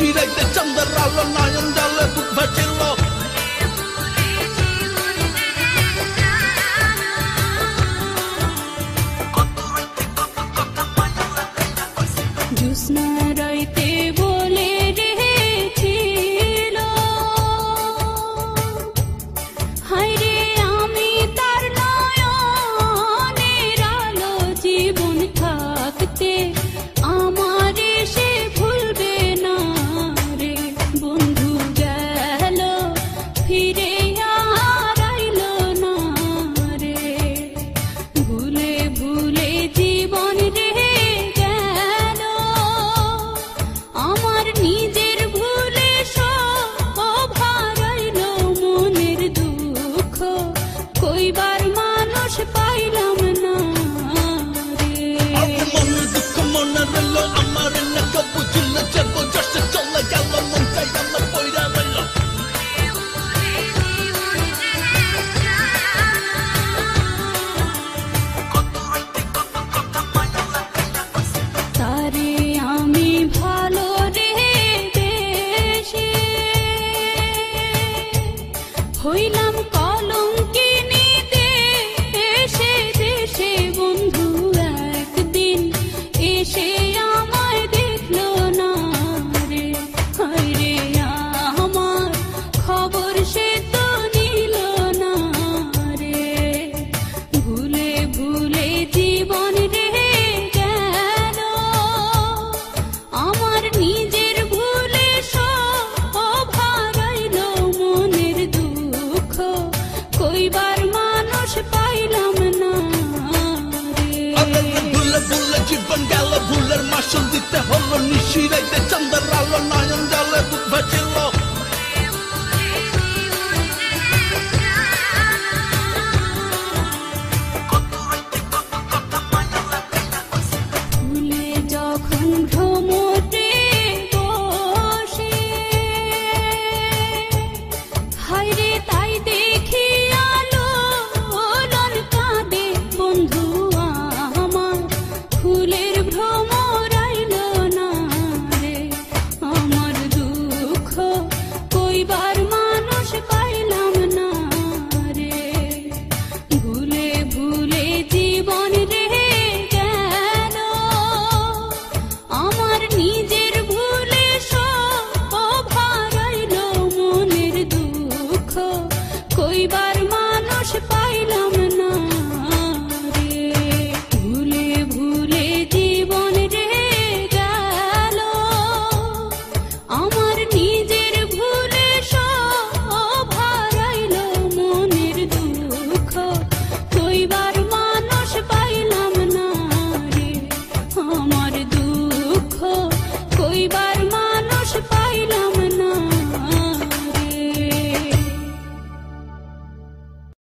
নিশিরাইতে চন্দ্রের আলো নয়ন জলে বুক ভাসিল জ্যোৎস্না রাইতে বলে রেখেছিল হায়রে আমি তার নয়নের আলো জীবন থাকতে আমারে সে ভুলবে না রে বন্ধু গেল ফিরে আর আইল না রে ভুলে ভুলে জীবন রে গেল আমার নিজের ভুলে সব হারাইল মনের দুঃখ কইবার মানুষ পাইলাম না রে মনের দুঃখ মনে রইল আমার না কবু ছিল যাব যশে চলে গেল মন চাই আমার পয়রা রইল তারে আমি ভালো রে বেশে হইলাম কলঙ্কিনী দেশে দেশে বন্ধু একদিন এসে আমায় দেখলো না রে হায়রে আমার খবর সে তো নিল না রে ভুলে ভুলে জীবন রে গেল আমার নিজের ভুলে সব হারাইল মনের দুঃখ কইবার মানুষ পাইলাম না রে ভুলে ভুলে জীবন গেল ভুলের মাসুল দিতে হলো নিশিরাইতে চন্দ্রের আলো নয়ন জলে বুক ভাসিল ভুলে যখন ভ্রমরে বসে হায়রে তাই দেখি আলো লন কাঁদে বন্ধু আমার ফুলের ভ্রমর